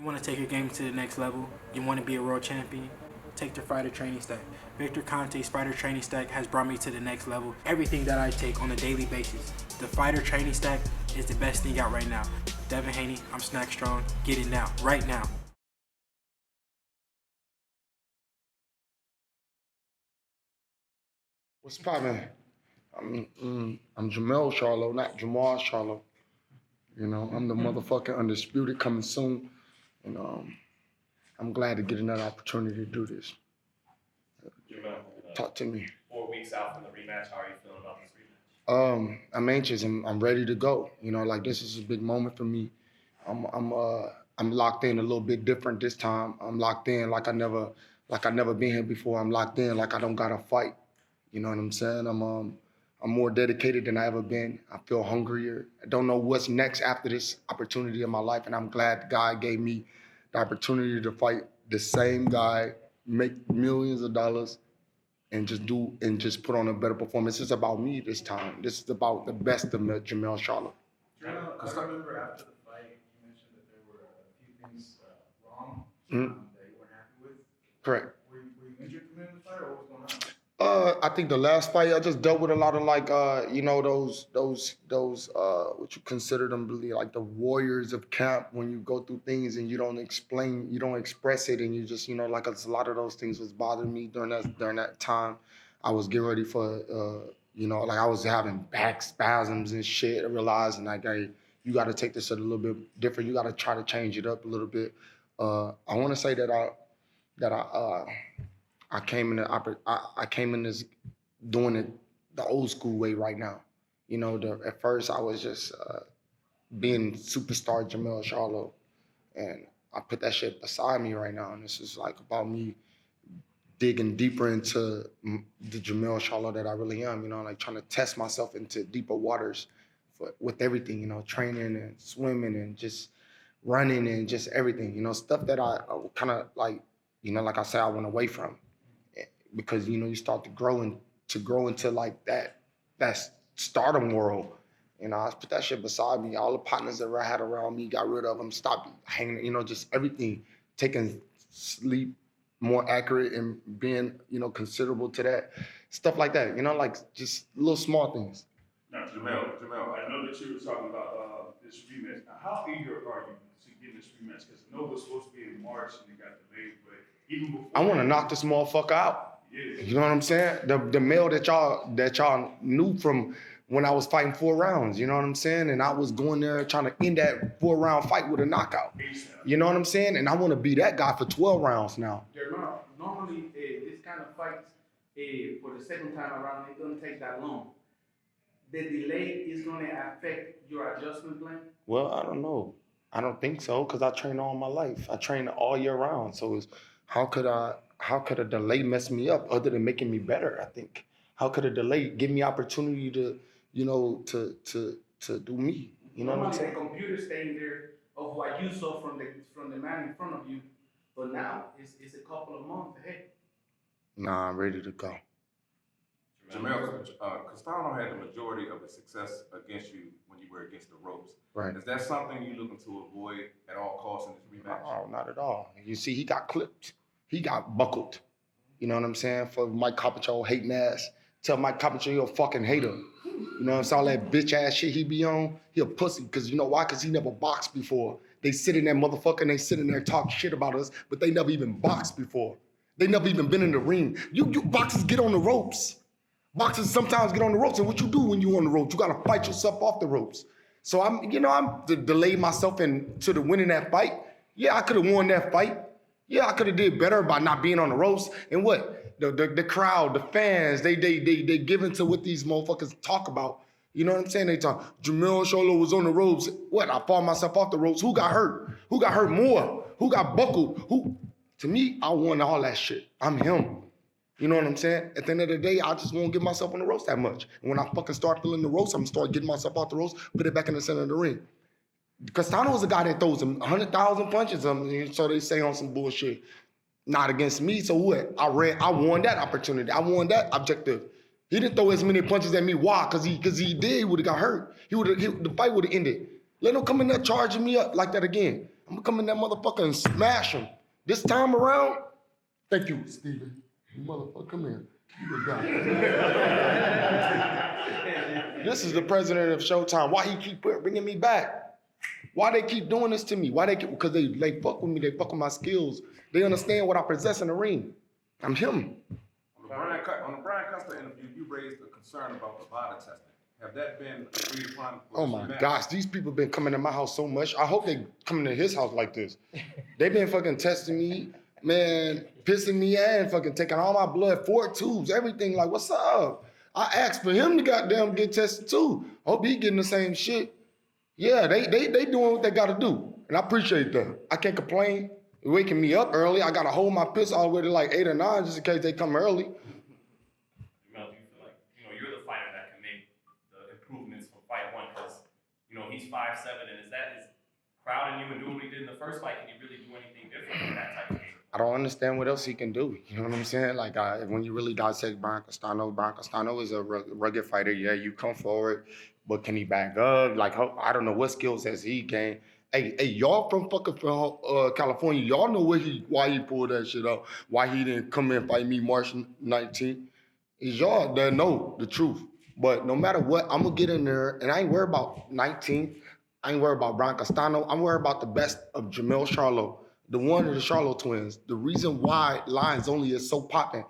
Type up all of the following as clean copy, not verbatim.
You want to take your game to the next level? You want to be a world champion? Take the fighter training stack. Victor Conte's fighter training stack has brought me to the next level. Everything that I take on a daily basis. The fighter training stack is the best thing out right now. Devin Haney, I'm Snack Strong. Get it now, right now. What's poppin'? I'm Jermell Charlo, not Jermall Charlo. You know, I'm the motherfucking undisputed coming soon. And I'm glad to get another opportunity to do this. Jermell, Talk to me. 4 weeks out from the rematch, how are you feeling about this rematch? I'm anxious. I'm ready to go. You know, like this is a big moment for me. I'm locked in a little bit different this time. I'm locked in like I never been here before. I'm locked in like I don't gotta fight. You know what I'm saying? I'm more dedicated than I ever been. I feel hungrier. I don't know what's next after this opportunity in my life, and I'm glad God gave me the opportunity to fight the same guy, make millions of dollars, and just put on a better performance. It's about me this time. This is about the best of Jermell Charlo. Jermell, I remember after the fight, you mentioned that there were a few things wrong that you weren't happy with. Correct. Were you injured coming in the fight, or what was going on? I think the last fight I just dealt with a lot of like you know those what you consider them to be like the warriors of camp when you go through things and you don't express it, and you just, you know, like a lot of those things was bothering me during that time. I was getting ready for you know, like I was having back spasms and shit. I realized, and like, hey, you got to take this a little bit different. You got to try to change it up a little bit. I want to say that I came in this doing it the old school way right now. You know, at first I was just being superstar Jermell Charlo, and I put that shit beside me right now. And this is like about me digging deeper into the Jermell Charlo that I really am. You know, like trying to test myself into deeper waters with everything. You know, training and swimming and just running and just everything. You know, stuff that I kind of like. You know, like I said, I went away from. Because, you know, you start to grow into like that stardom world. You know, I put that shit beside me. All the partners that I had around me, got rid of them, stopped hanging, you know, just everything, taking sleep more accurate and being, you know, considerable to that. Stuff like that, you know, like just little small things. Now, Jermell, I know that you were talking about this rematch. Now, how eager are you to get this rematch? Because I know it was supposed to be in March and it got delayed, but even before— I want to knock this motherfucker out. Yeah. You know what I'm saying? The male that y'all knew from when I was fighting 4 rounds, you know what I'm saying? And I was going there trying to end that 4-round fight with a knockout. You know what I'm saying? And I want to be that guy for 12 rounds now. Jermell, normally this kind of fights for the second time around, it doesn't take that long. The delay is going to affect your adjustment plan? Well, I don't know. I don't think so, because I train all my life. I train all year round. So how could a delay mess me up other than making me better, I think? How could a delay give me opportunity to, you know, to do me? You know what I'm saying? The computer staying there of what you saw from the man in front of you, but now it's a couple of months ahead. Nah, I'm ready to go. Jermell, Castano had the majority of the success against you when you were against the ropes. Right. Is that something you're looking to avoid at all costs in this rematch? No, not at all. You see, he got clipped. He got buckled. You know what I'm saying? For Mike Carpenter hating ass. Tell Mike Carpenter you're a fucking hater. You know what I'm saying? All that bitch ass shit he be on, he a pussy. Cause you know why? Cause he never boxed before. They sit in that motherfucker and they sit in there and talk shit about us, but they never even boxed before. They never even been in the ring. You boxers get on the ropes. Boxers sometimes get on the ropes, and what you do when you on the ropes? You gotta fight yourself off the ropes. So I'm delayed myself into the winning that fight. Yeah, I could have won that fight. Yeah, I could have did better by not being on the ropes. And what? The crowd, the fans, they give into what these motherfuckers talk about. You know what I'm saying? They talk, Jermell Charlo was on the ropes. What? I fought myself off the ropes. Who got hurt? Who got hurt more? Who got buckled? Who? To me, I won all that shit. I'm him. You know what I'm saying? At the end of the day, I just won't get myself on the ropes that much. And when I fucking start feeling the ropes, I'm gonna start getting myself off the ropes, put it back in the center of the ring. Castano is a guy that throws 100,000 punches, so they say on some bullshit. Not against me, so what? I won that opportunity. I won that objective. He didn't throw as many punches at me. Why? Because he did, he would have got hurt. The fight would have ended. Let him come in there charging me up like that again. I'm gonna come in that motherfucker and smash him. This time around, thank you, Steven. You motherfucker, come here. You the guy. This is the president of Showtime. Why he keep bringing me back? Why they keep doing this to me? Why because they fuck with me, they fuck with my skills. They understand what I possess in the ring. I'm him. On the Brian Custer interview, you raised a concern about the body testing. Have that been agreed upon? Oh my gosh, these people been coming to my house so much. I hope they coming to his house like this. They been fucking testing me, man, pissing me and fucking taking all my blood, 4 tubes, everything. Like, what's up? I asked for him to goddamn get tested too. Hope he getting the same shit. Yeah, they doing what they gotta do. And I appreciate that. I can't complain. They're waking me up early. I gotta hold my piss all the way to like 8 or 9 just in case they come early. Jermell, do you feel like, you're the fighter that can make the improvements from fight one? Because, he's 5'7", and is crowding you and doing what he did in the first fight? Can he really do anything different in that type of game? I don't understand what else he can do. You know what I'm saying? Like, when you really dissect Brian Castano is a rugged fighter. Yeah, you come forward, but can he back up? Like, I don't know what skills has he gained. Hey, y'all from California, y'all know why he pulled that shit out. Why he didn't come in and fight me March 19th. Is y'all that know the truth. But no matter what, I'm going to get in there, and I ain't worried about 19th. I ain't worried about Brian Castano. I'm worried about the best of Jermell Charlo, the one of the Charlo twins. The reason why Lions Only is so popping,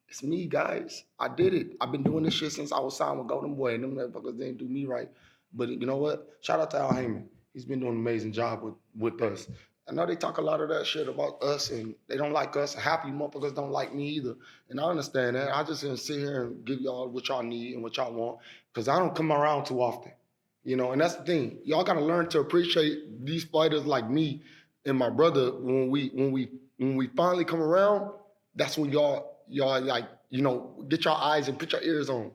it's me, guys. I did it. I've been doing this shit since I was signed with Golden Boy, and them motherfuckers didn't do me right. But you know what? Shout out to Al Heyman. He's been doing an amazing job with us. I know they talk a lot of that shit about us, and they don't like us. Half you motherfuckers don't like me either. And I understand that. I just gonna sit here and give y'all what y'all need and what y'all want, because I don't come around too often. And that's the thing. Y'all gotta learn to appreciate these fighters like me and my brother. When we finally come around, that's when y'all like, get your eyes and put your ears on.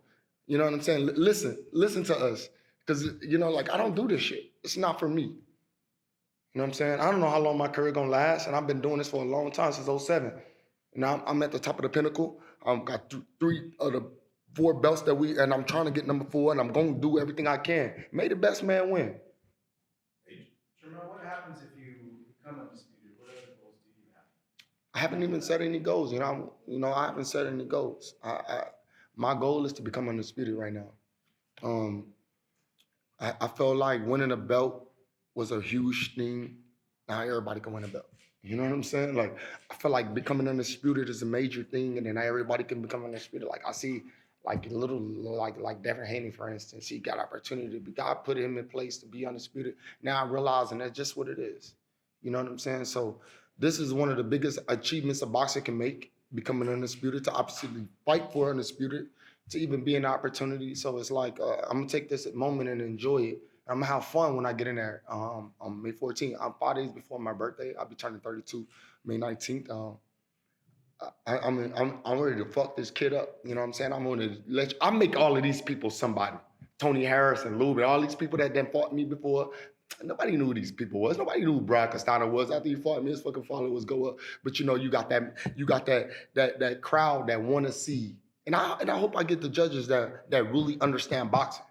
You know what I'm saying? Listen to us. Because, like, I don't do this shit. It's not for me. You know what I'm saying? I don't know how long my career gonna last, and I've been doing this for a long time, since 07. Now I'm at the top of the pinnacle. I've got 3 of the 4 belts and I'm trying to get number 4, and I'm gonna do everything I can. May the best man win. Hey, Jermell, what happens if you become undisputed? What other goals do you have? I haven't even set any goals. I haven't set any goals. My goal is to become undisputed right now. I felt like winning a belt was a huge thing. Now everybody can win a belt. You know what I'm saying? Like, I feel like becoming undisputed is a major thing, and then now everybody can become undisputed. Like, I see, like, like Devin Haney, for instance, he got opportunity to be, God put him in place to be undisputed. Now I'm realizing that's just what it is. You know what I'm saying? So this is one of the biggest achievements a boxer can make, becoming undisputed, to obviously fight for undisputed, to even be an opportunity. So it's like, I'm gonna take this moment and enjoy it. I'm gonna have fun when I get in there on May 14th. I'm 5 days before my birthday. I'll be turning 32 May 19th. I'm ready to fuck this kid up. You know what I'm saying? I'm gonna I'll make all of these people somebody. Tony Harris and Lube, all these people that done fought me before. Nobody knew who these people was. Nobody knew who Brian Castano was. After he fought me, his fucking followers go up. But you got that crowd that wanna see. And I hope I get the judges that really understand boxing.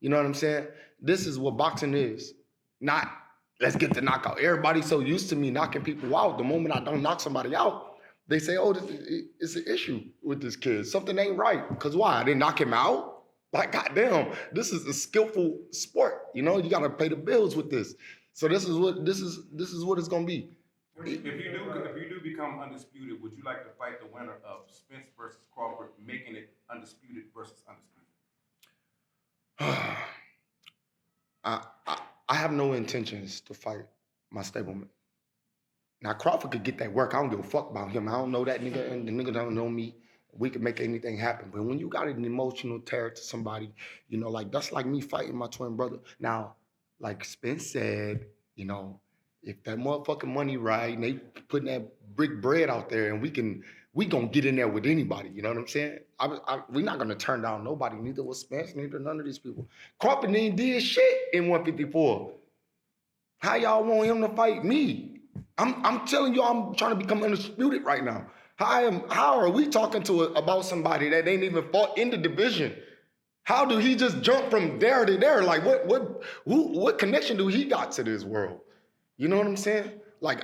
You know what I'm saying? This is what boxing is. Not, let's get the knockout. Everybody's so used to me knocking people out. The moment I don't knock somebody out, they say, oh, it's an issue with this kid. Something ain't right. Because why? I didn't knock him out? Like, goddamn, this is a skillful sport. You gotta pay the bills with this. So this is what it's gonna be. If you do become undisputed, would you like to fight the winner of Spence versus Crawford, making it undisputed versus undisputed? I have no intentions to fight my stablemate. Now Crawford could get that work. I don't give a fuck about him. I don't know that nigga, and the nigga don't know me. We can make anything happen. But when you got an emotional tear to somebody, like that's like me fighting my twin brother. Now, like Spence said, if that motherfucking money right, and they putting that brick bread out there, and we gonna get in there with anybody. You know what I'm saying? We're not gonna turn down nobody. Neither was Spence, neither none of these people. Crawford ain't did shit in 154. How y'all want him to fight me? I'm telling you, I'm trying to become undisputed right now. How are we talking about somebody that ain't even fought in the division? How do he just jump from there to there? Like what connection do he got to this world? You know what I'm saying? Like,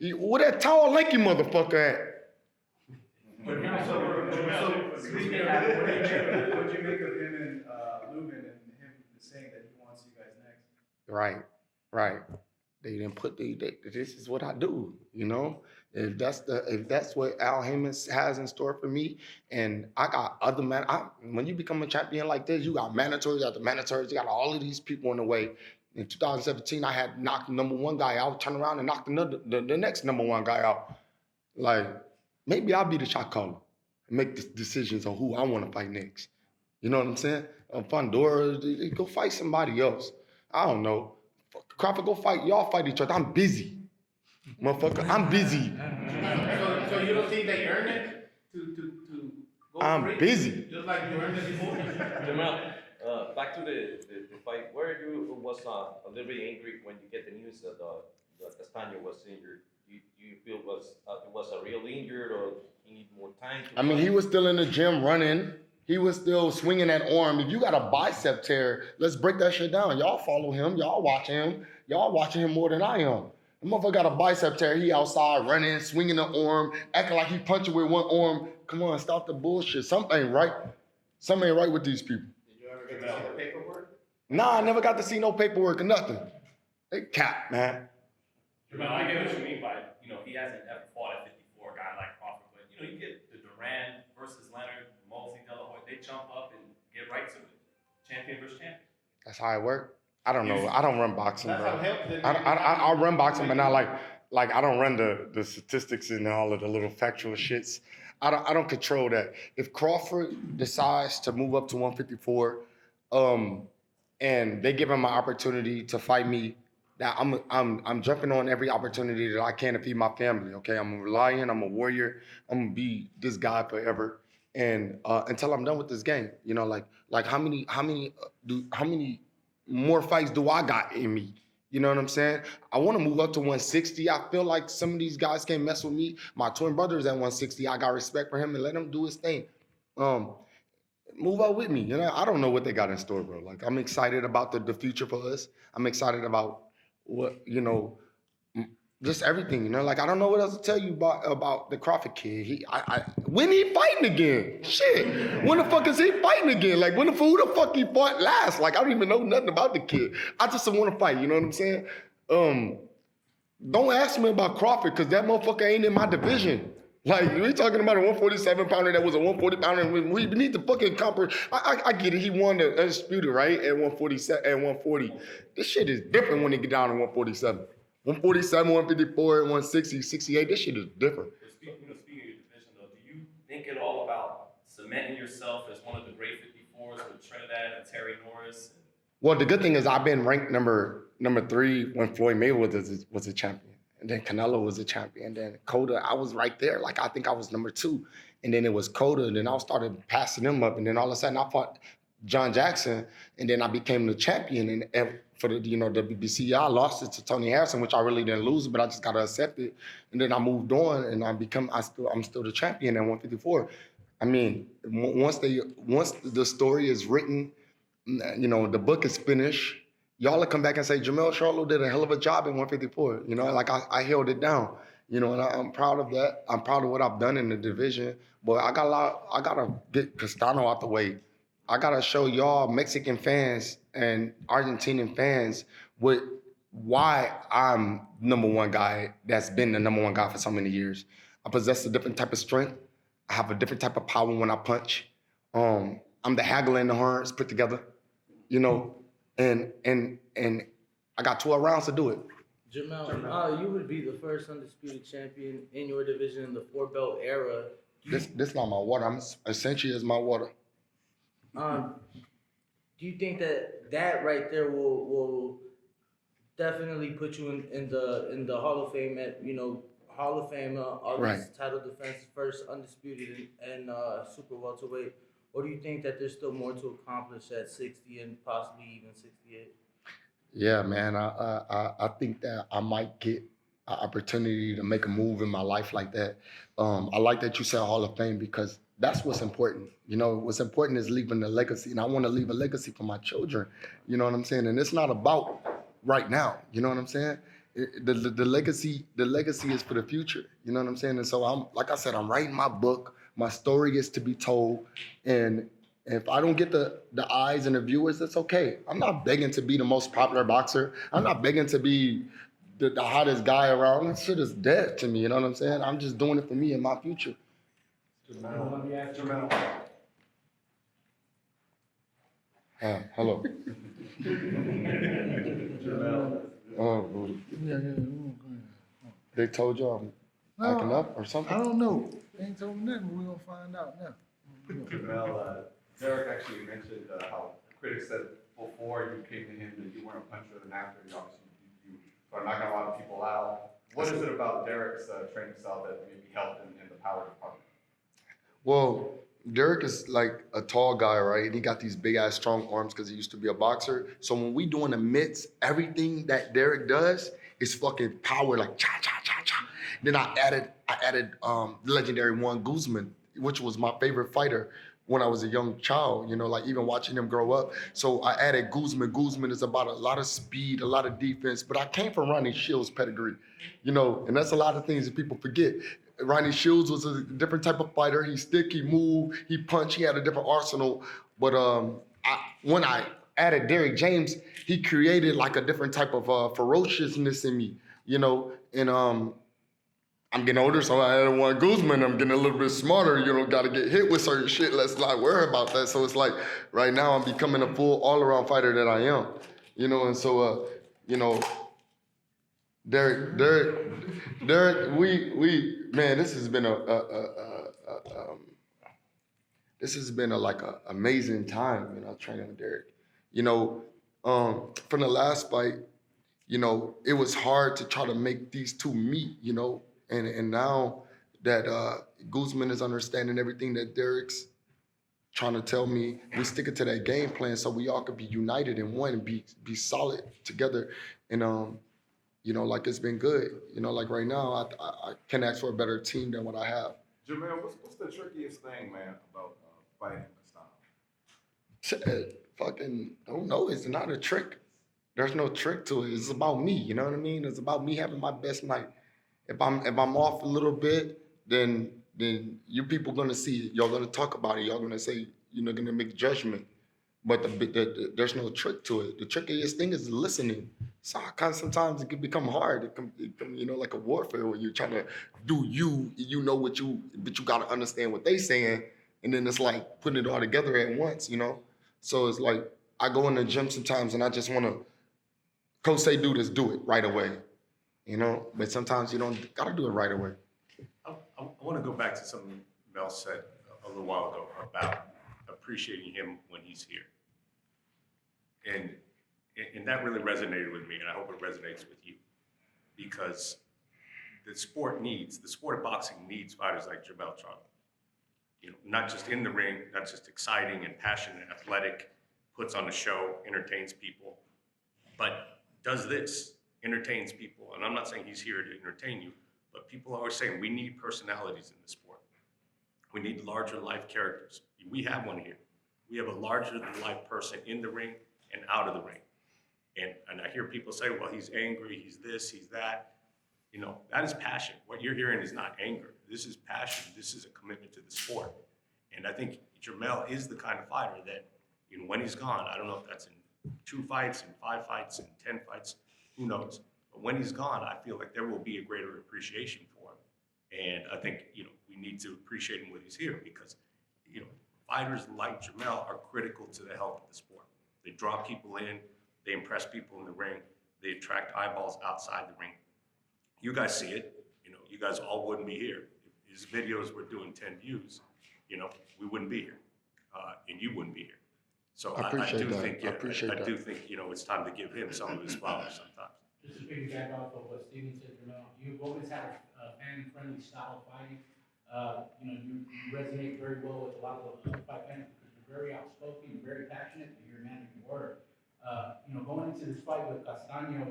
where that tall, lanky motherfucker at? So speaking of that, what do you make of him and Lubin and him saying that he wants you guys next? Right. They didn't put this is what I do, you know? If that's what Al Heyman has in store for me, and I got other when you become a champion like this, you got mandatories after mandatories, you got all of these people in the way. In 2017, I had knocked the number one guy out, turn around and knock the next number one guy out. Like, maybe I'll be the shot caller and make the decisions on who I want to fight next. You know what I'm saying? FUNDORA, go fight somebody else. I don't know. Crawford, go fight. Y'all fight each other. I'm busy. Motherfucker, I'm busy. So you don't think they earned it to go I'm free? busy. Just like you earned it before? Jermell, back to the fight. Where you was a little bit angry when you get the news that Castano was injured. You feel it was a real injured, or you need more time? I mean, he was still in the gym running. He was still swinging that arm. If you got a bicep tear, let's break that shit down. Y'all follow him. Y'all watching him. Y'all watching him more than I am. The motherfucker got a bicep tear. He outside running, swinging the arm, acting like he punching with one arm. Come on, stop the bullshit. Something ain't right. Something ain't right with these people. Did you ever get to see the paperwork? Nah, I never got to see no paperwork or nothing. They cap, man. Jermell, I get what you mean by, he hasn't ever fought at 54, a guy like Crawford, but, you get the Duran versus Leonard, Mosley, De La Hoya, they jump up and get right to it. Champion versus champion. That's how it work. I don't know. I don't run boxing, That's bro. how healthy. I run boxing, but not like I don't run the statistics and all of the little factual shits. I don't control that. If Crawford decides to move up to 154, and they give him an opportunity to fight me, that I'm jumping on every opportunity that I can to feed my family. Okay, I'm a lion. I'm a warrior. I'm gonna be this guy forever, and until I'm done with this game. Like how many more fights do I got in me? You know what I'm saying? I want to move up to 160. I feel like some of these guys can't mess with me. My twin brother is at 160. I got respect for him and let him do his thing. Move out with me. I don't know what they got in store, bro. Like, I'm excited about the future for us. I'm excited about what, just everything, Like, I don't know what else to tell you about the Crawford kid. When he fighting again? Shit. When the fuck is he fighting again? Like, who the fuck he fought last? Like, I don't even know nothing about the kid. I just want to fight, you know what I'm saying? Don't ask me about Crawford, because that motherfucker ain't in my division. Like, we talking about a 147 pounder that was a 140 pounder. We need to fucking comprehend. I get it. He won the undisputed, right? At 147, at 140. This shit is different when they get down to 147. 147, 154, 160, 68. This shit is different. Speaking of your division, though, do you think at all about cementing yourself as one of the great 54s with Trinidad and Terry Norris? Well, the good thing is I've been ranked number 3 when Floyd Mayweather was a champion. And then Canelo was a champion. And then Cotto, I was right there. Like, I think I was number 2. And then it was Cotto. And then I started passing them up. And then all of a sudden I fought John Jackson. And then I became the champion. And for the WBC, I lost it to Tony Harrison, which I really didn't lose, but I just got to accept it. And then I moved on, and I'm still the champion at 154. I mean, once the story is written, the book is finished, y'all will come back and say, Jermell Charlo did a hell of a job at 154. Like I held it down, and I'm proud of that. I'm proud of what I've done in the division, but I gotta get Castano out the way. I gotta show y'all Mexican fans and Argentinian fans why I'm number one guy that's been the number one guy for so many years. I possess a different type of strength. I have a different type of power when I punch. I'm the haggler and the horns put together, and I got 12 rounds to do it. Jermell, you would be the first undisputed champion in your division in the 4-belt era. This not my water. Essentially is my water. Do you think that right there will definitely put you in the Hall of Fame Hall of Fame August title defense, first undisputed and super welterweight? Or do you think that there's still more to accomplish at 60 and possibly even 68? Yeah, man. I think that I might get an opportunity to make a move in my life like that. I like that you said Hall of Fame, because that's what's important. What's important is leaving a legacy, and I want to leave a legacy for my children. You know what I'm saying? And it's not about right now. You know what I'm saying? The legacy is for the future. You know what I'm saying? And so I'm, like I said, I'm writing my book. My story is to be told, and if I don't get the eyes and the viewers, that's okay. I'm not begging to be the most popular boxer. I'm not begging to be the hottest guy around. That shit is dead to me. You know what I'm saying? I'm just doing it for me and my future. Jermell. Hello. Jermell. Oh, they told you I'm acting up or something? I don't know. They ain't told me nothing, but we gonna find out now. Jermell, Derek actually mentioned how critics said before you came to him that you weren't a puncher, and after you obviously you started knocking a lot of people out. What is it about Derek's training style that maybe helped in the power department? Well, Derek is like a tall guy, right? And he got these big ass strong arms because he used to be a boxer. So when we doing the mitts, everything that Derek does is fucking power, like cha cha cha cha. Then I added the legendary Juan Guzman, which was my favorite fighter when I was a young child, you know, like even watching him grow up. So I added Guzman. Guzman is about a lot of speed, a lot of defense, but I came from Ronnie Shields' pedigree, you know, and that's a lot of things that people forget. Ronnie Shields was a different type of fighter. He stick, he moved, he punched, he had a different arsenal. But when I added Derrick James, he created like a different type of ferociousness in me, you know, and I'm getting older, so I added Juan Guzman. I'm getting a little bit smarter, you know, got to get hit with certain shit. Let's not worry about that. So it's like right now I'm becoming a full all-around fighter that I am, you know, and so, you know, Derek, man, this has been like a amazing time, you know, training with Derek. You know, from the last fight, you know, it was hard to try to make these two meet, you know, and now that Guzman is understanding everything that Derek's trying to tell me, we sticking to that game plan so we all could be united in one and be solid together. And you know, like it's been good. You know, like right now, I can't ask for a better team than what I have. Jermell, what's the trickiest thing, man, about fighting Castano? Fucking don't know. It's not a trick. There's no trick to it. It's about me. You know what I mean? It's about me having my best night. If I'm off a little bit, then you people gonna see it. Y'all gonna talk about it. Y'all gonna say, you know, gonna make judgment. But there's no trick to it. The trickiest thing is listening. So sometimes it can become hard. It can, you know, like a warfare where you're trying to do you know what but you gotta understand what they saying, and then it's like putting it all together at once, you know. So it's like I go in the gym sometimes and I just wanna, coach say do this, do it right away, you know. But sometimes you don't gotta do it right away. I want to go back to something Mel said a little while ago about appreciating him when he's here. And that really resonated with me, and I hope it resonates with you, because the sport of boxing needs fighters like Jermell Charlo. You know, not just in the ring, not just exciting and passionate, athletic, puts on a show, entertains people, but does this, entertains people. And I'm not saying he's here to entertain you, but people are always saying we need personalities in the sport. We need larger life characters. We have one here. We have a larger than life person in the ring and out of the ring. And I hear people say, well, he's angry, he's this, he's that. You know, that is passion. What you're hearing is not anger. This is passion. This is a commitment to the sport. And I think Jermell is the kind of fighter that, you know, when he's gone, I don't know if that's in 2 fights, in 5 fights, in 10 fights, who knows? But when he's gone, I feel like there will be a greater appreciation for him. And I think, you know, we need to appreciate him when he's here, because, you know, fighters like Jermell are critical to the health of the sport. They draw people in, they impress people in the ring, they attract eyeballs outside the ring. You guys see it, you know, you guys all wouldn't be here. If his videos were doing 10 views, you know, we wouldn't be here, and you wouldn't be here. So I do think, you know, it's time to give him some of his flowers sometimes. Just to piggyback off of what Steven said, Jermell, you've always had a fan-friendly style of fighting. You know, you resonate very well with a lot of the fight fans because you're very outspoken, you're very passionate, and you're a man of your word. You know, going into this fight with Castano,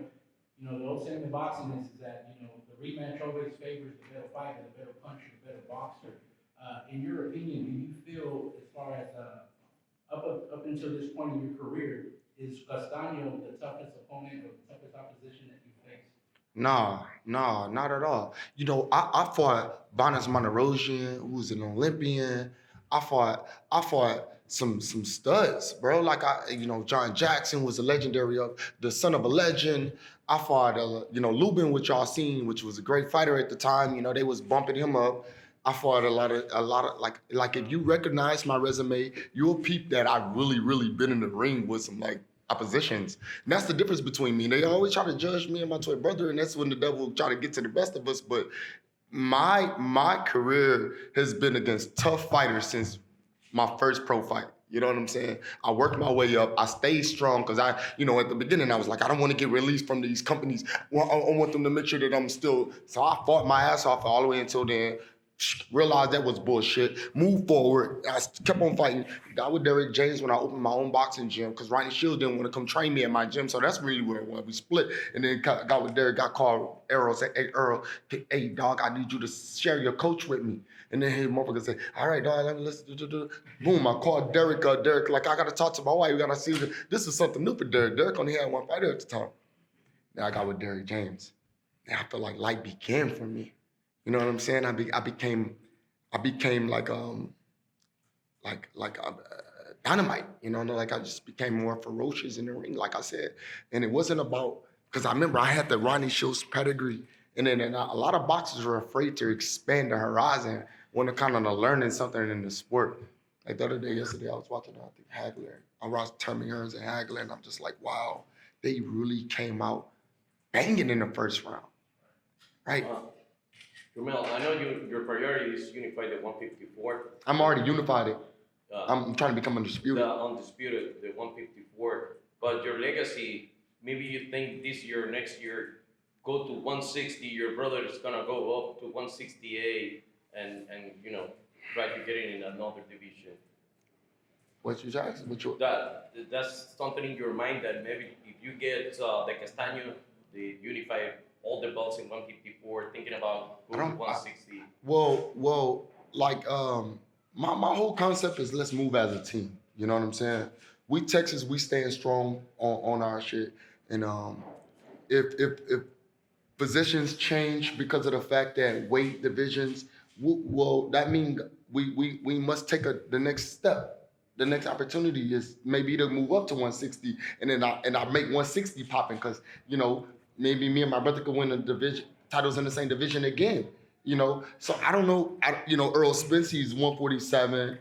you know, the old saying in boxing is that, you know, the rematch always favors the better fighter, the better puncher, the better boxer. In your opinion, do you feel, as far as up until this point in your career, is Castano the toughest opponent or the toughest opposition that you faced? Nah, not at all. You know, I fought Bonas Monterosian, who was an Olympian. I fought some studs, bro. Like John Jackson was a legendary of the son of a legend. I fought Lubin, which y'all seen, which was a great fighter at the time. You know, they was bumping him up. I fought a lot of like if you recognize my resume, you'll peep that I really been in the ring with some like oppositions. And that's the difference between me. They always try to judge me and my twin brother, and that's when the devil try to get to the best of us. But my career has been against tough fighters since my first pro fight. You know what I'm saying? I worked my way up. I stayed strong because at the beginning I was like, I don't want to get released from these companies. I want them to make sure that I'm still. So I fought my ass off all the way until then. Realized that was bullshit. Moved forward. I kept on fighting. Got with Derek James when I opened my own boxing gym because Ronnie Shields didn't want to come train me at my gym. So that's really where it was. We split. And then got with Derek, got called Errol, said, hey, Errol, hey, dog, I need you to share your coach with me. And then his motherfucker said, all right, dog, let me listen. Boom, I called Derek. Derek, like, I got to talk to my wife. We got to see. This is something new for Derek. Derek only had one fighter at the time. Then I got with Derek James. And I felt like life began for me. You know what I'm saying? I became like dynamite. You know, like I just became more ferocious in the ring, like I said. And it wasn't about because I remember I had the Ronnie Shields pedigree, and then a lot of boxers are afraid to expand the horizon when they're kind of learning something in the sport. Like the other day, yesterday, I was watching Hagler. I watched Termy Hearns and Hagler, and I'm just like, wow, they really came out banging in the first round, right? Jermell, I know your priority is unify the 154. I'm already unified it. I'm trying to become undisputed. The undisputed, the 154. But your legacy, maybe you think this year, next year, go to 160. Your brother is gonna go up to 168, and try to get in another division. What you asking? That's something in your mind that maybe if you get the Castano, the unified all the belts in 154, thinking about going to 160. My whole concept is let's move as a team. You know what I'm saying? We Texas, we stand strong on our shit. And if positions change because of the fact that weight divisions, that means we must take the next step. The next opportunity is maybe to move up to 160, and then I make 160 popping because maybe me and my brother could win the division titles in the same division again. So I don't know. Errol Spence, he's 147.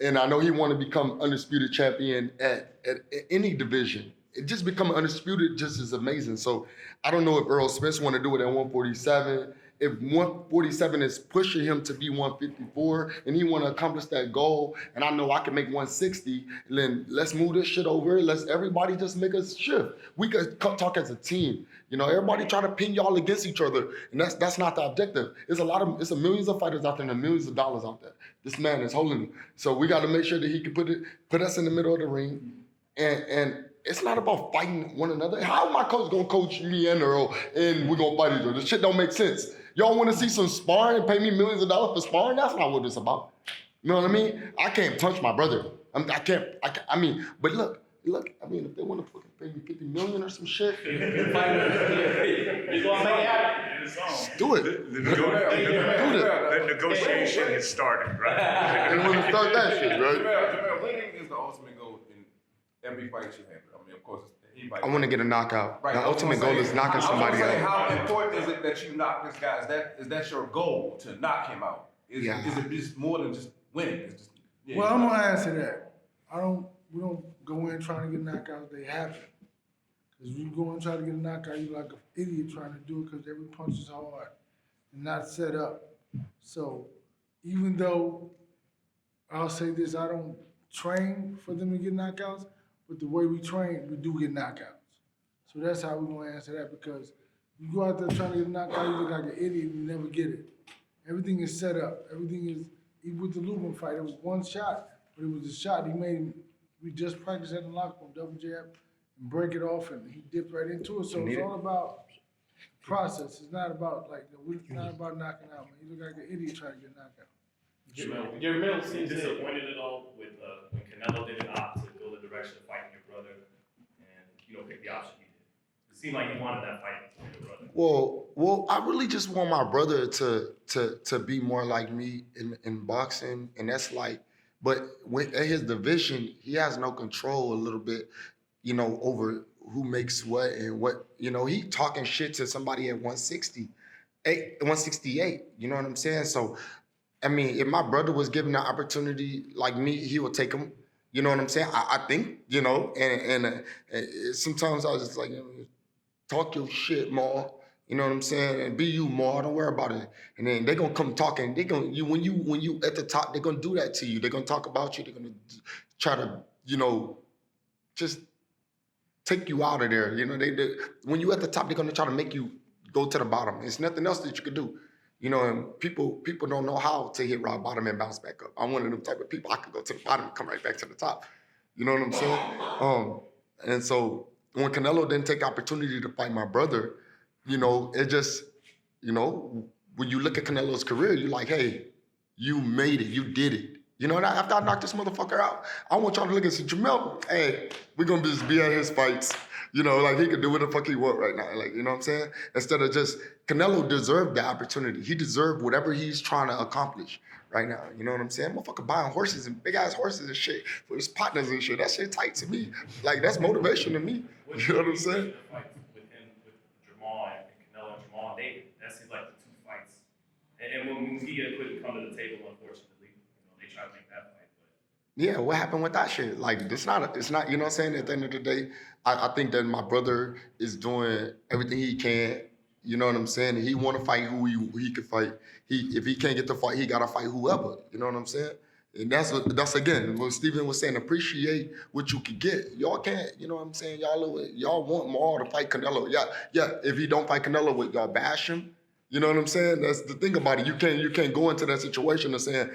And I know he want to become undisputed champion at any division. It just becoming undisputed just is amazing. So I don't know if Errol Spence want to do it at 147. If 147 is pushing him to be 154 and he want to accomplish that goal, and I know I can make 160, then let's move this shit over. Let's everybody just make a shift. We could talk as a team. Everybody try to pin y'all against each other, and that's not the objective. It's a millions of fighters out there and millions of dollars out there. This man is holding them. So we got to make sure that he can put us in the middle of the ring, and it's not about fighting one another. How am my coach gonna coach me and Earl and we're gonna fight each other? This shit don't make sense. Y'all wanna see some sparring and pay me millions of dollars for sparring? That's not what it's about. You know what I mean? I can't punch my brother. But look, if they wanna fucking pay me 50 million or some shit. You gonna make it happen. Do it. The negotiation has started, right? They wanna start that shit, right? Jermell, winning is the ultimate goal in every fight you have. I mean, of course, anybody. I wanna get a knockout. Right, The ultimate goal is knocking somebody out. How important is it that you knock this guy? Is that your goal to knock him out? Is it just more than just winning? It's just, Well, I'm gonna answer that. We don't go in trying to get knockouts, they happen. Cause you go and try to get a knockout, you're like an idiot trying to do it because every punch is hard and not set up. So even though I'll say this, I don't train for them to get knockouts, but the way we train, we do get knockouts. So that's how we're gonna answer that, because you go out there trying to get a knockout, you look like an idiot and you never get it. Everything is set up. Everything is, even with the Lubin fight, it was one shot, but it was a shot. We just practiced at the locker room, double jab, and break it off, and he dipped right into it. So it's all about process. It's not about it's not about knocking out, man. You look like an idiot trying to get knocked out. Jermell seems disappointed at all with when Canelo didn't opt to go the direction of fighting your brother and pick the option he did. seemed like you wanted that fight with your brother. Well, I really just want my brother to be more like me in boxing, and that's like, but when at his division, he has no control a little bit, over who makes what and what. He talking shit to somebody at 168. You know what I'm saying? So, I mean, if my brother was given the opportunity like me, he would take him. You know what I'm saying? I think, and sometimes I was just like, talk your shit more. You know what I'm saying? And be you more. Don't worry about it. And then they're gonna come talking. When you at the top, they're gonna do that to you. They're gonna talk about you. They're gonna try to, just take you out of there. They when you at the top, they're gonna try to make you go to the bottom. There's nothing else that you could do. And people don't know how to hit rock bottom and bounce back up. I'm one of them type of people. I could go to the bottom and come right back to the top. You know what I'm saying? And so when Canelo didn't take the opportunity to fight my brother, it just, when you look at Canelo's career, you're like, hey, you made it, you did it. After I knocked this motherfucker out, I want y'all to look and say, Jermell, hey, we're gonna just be at his fights. Like he could do what the fuck he want right now. Like, you know what I'm saying? Instead of just, Canelo deserved the opportunity. He deserved whatever he's trying to accomplish right now. You know what I'm saying? Motherfucker buying horses and big ass horses and shit for his partners and shit. That shit tight to me. Like, that's motivation to me. You know what I'm saying? The fights with him, with Jermall and Canelo and Jermall and David, that seems like the two fights. And when Mufia couldn't come to the table, unfortunately, they tried to make that fight. But yeah, what happened with that shit? Like, it's not, you know what I'm saying? At the end of the day, I think that my brother is doing everything he can. You know what I'm saying? He want to fight who he could fight. If he can't get the fight, he got to fight whoever. You know what I'm saying? And that's again, what Steven was saying, appreciate what you can get. Y'all can't, you know what I'm saying? Y'all want Maul to fight Canelo. Yeah, if he don't fight Canelo, with y'all bash him. You know what I'm saying? That's the thing about it. You can't go into that situation of saying,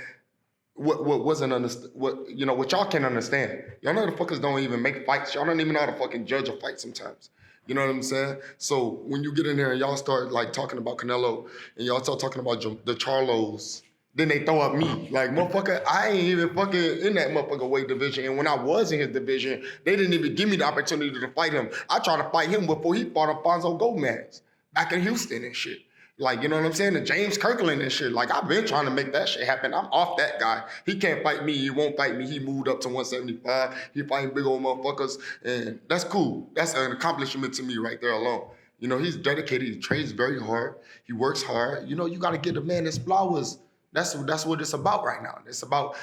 what wasn't understood, what y'all can't understand. Y'all motherfuckers don't even make fights. Y'all don't even know how to fucking judge a fight sometimes. You know what I'm saying? So when you get in there and y'all start like talking about Canelo and y'all start talking about the Charlos, then they throw up me. Like, motherfucker, I ain't even fucking in that motherfucker weight division. And when I was in his division, they didn't even give me the opportunity to fight him. I tried to fight him before he fought Alfonso Gomez back in Houston and shit. Like, you know what I'm saying? And James Kirkland and shit. Like, I've been trying to make that shit happen. I'm off that guy. He can't fight me. He won't fight me. He moved up to 175. He fighting big old motherfuckers. And that's cool. That's an accomplishment to me right there alone. He's dedicated. He trains very hard. He works hard. You got to give the man his flowers. That's what it's about right now. It's about,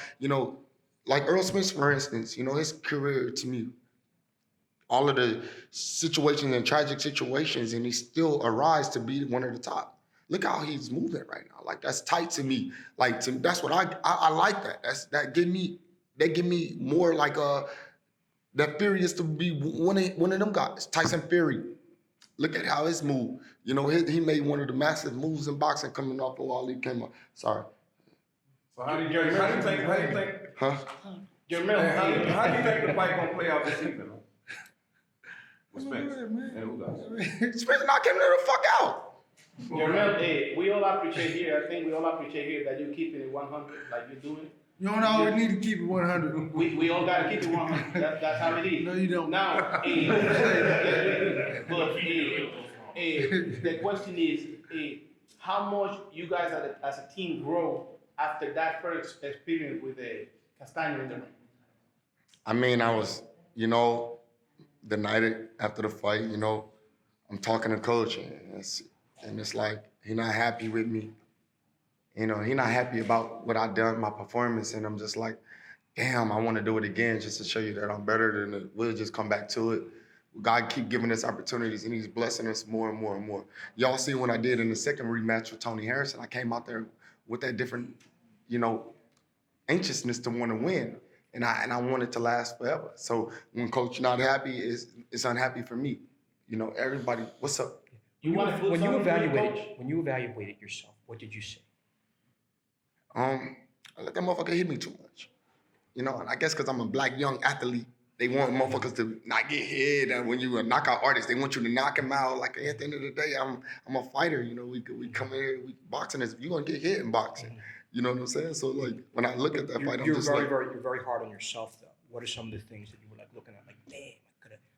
like Errol Spence, for instance, his career to me, all of the situations and tragic situations, and he still arrives to be one of the top. Look how he's moving right now. Like, that's tight to me. Like, that's what I like that. That give me more like that Fury is to be one of them guys. Tyson Fury. Look at how his move. He made one of the massive moves in boxing coming off of Ali came up. Sorry. So how do you think? Huh? Jermell, how do you think the fight gonna play out this season? With Spence and who else? Spence knocked him the fuck out. Jermell, we all appreciate here. I think we all appreciate here that you keeping it 100, like you're doing. You don't always need to keep it 100. We all gotta keep it 100. That's how it is. No, you don't. Now, but the question is, how much you guys as a team grow after that first experience with Castano in the ring? I mean, I was, the night after the fight, I'm talking to coach, and it's like, he not happy with me. He not happy about what I done, my performance, and I'm just like, damn, I want to do it again just to show you that I'm better than it. We'll just come back to it. God keep giving us opportunities, and he's blessing us more and more and more. Y'all see what I did in the second rematch with Tony Harrison. I came out there with that different, anxiousness to want to win, and I want it to last forever. So when coach not happy, it's unhappy for me. Everybody, what's up? When you evaluated yourself, what did you say? I let that motherfucker hit me too much. And I guess because I'm a black young athlete, they want motherfuckers to not get hit. And when you a knockout artist, they want you to knock him out. Like, at the end of the day, I'm a fighter. We come in here, boxing is, you're gonna get hit in boxing. Mm-hmm. You know what I'm saying? So like, when I look at that fight, I'm you're just very hard on yourself though. What are some of the things that you were like looking at, like, damn,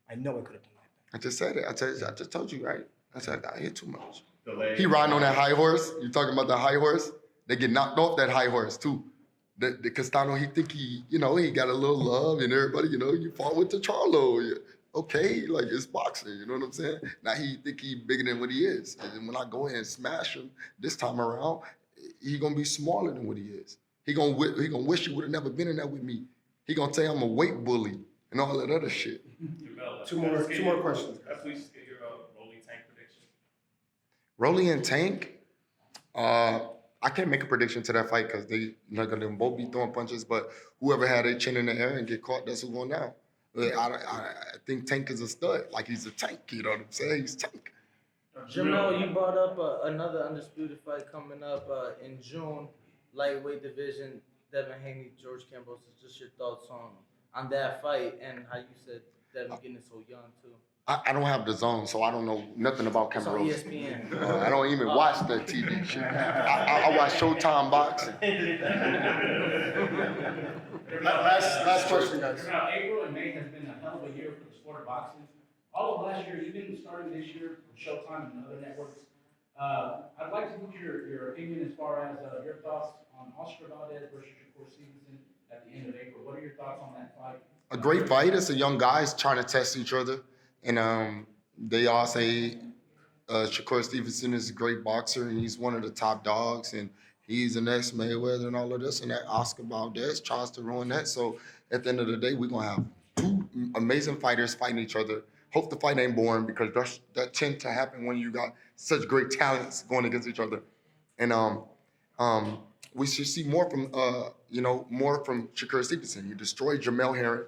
I know I could have done that? I just said it. I just told you, right? I said I hit too much. Delay. He riding on that high horse. You talking about the high horse? They get knocked off that high horse too. The Castano, he think he got a little love and everybody, you fought with the Charlo. Okay, like it's boxing, you know what I'm saying? Now he think he bigger than what he is. And then when I go in and smash him this time around, he gonna be smaller than what he is. He gonna wish he would have never been in there with me. He gonna say I'm a weight bully and all that other shit. Two more questions. Please get your Rolly Tank prediction. Rolly and Tank, I can't make a prediction to that fight because they gonna both be throwing punches. But whoever had their chin in the air and get caught, that's who going down. I think Tank is a stud. Like he's a tank. You know what I'm saying? He's Tank. Jermell, you brought up another undisputed fight coming up in June, lightweight division. Devin Haney, George Campos. Just your thoughts on that fight and how you said Devin getting so young too. I don't have the zone, so I don't know nothing about It's on Cameroon. ESPN. I don't even watch that TV shit. I watch Showtime boxing. Last question, guys. Now, April and May has been a hell of a year for the sport of boxing. All of last year, even starting this year, Showtime and other networks. I'd like to get your opinion as far as your thoughts on Oscar Valdez versus Shakur Stevenson at the end of April. What are your thoughts on that fight? A great fight. It's a young guys trying to test each other. And they all say Shakur Stevenson is a great boxer and he's one of the top dogs and he's the next Mayweather and all of this. And that Oscar Valdez tries to ruin that. So at the end of the day, we're going to have two amazing fighters fighting each other. Hope the fight ain't boring because that tends to happen when you got such great talents going against each other. And we should see more from Shakur Stevenson. He destroyed Jermell Herring.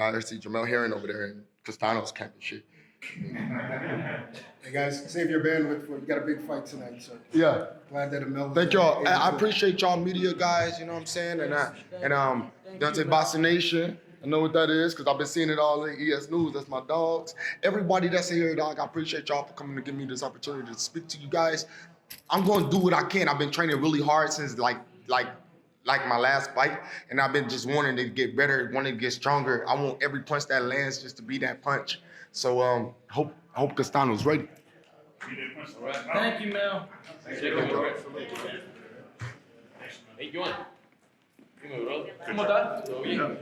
I see Jermell Herring over there in Castano's camp and shit. Hey guys, save your bandwidth for you got a big fight tonight, so Yeah. glad that Mel. Thank y'all. I appreciate y'all media guys, you know what I'm saying? And Dante Bossa Nation. I know what that is because I've been seeing it all in ES News. That's my dogs. Everybody that's here, dog, I appreciate y'all for coming to give me this opportunity to speak to you guys. I'm going to do what I can. I've been training really hard since like my last fight, and I've been just wanting to get better, wanting to get stronger. I want every punch that lands just to be that punch. So hope Castano's ready. Thank you, Mel. Hey, Joan. Dime, bro. ¿Cómo estás? ¿Todo bien?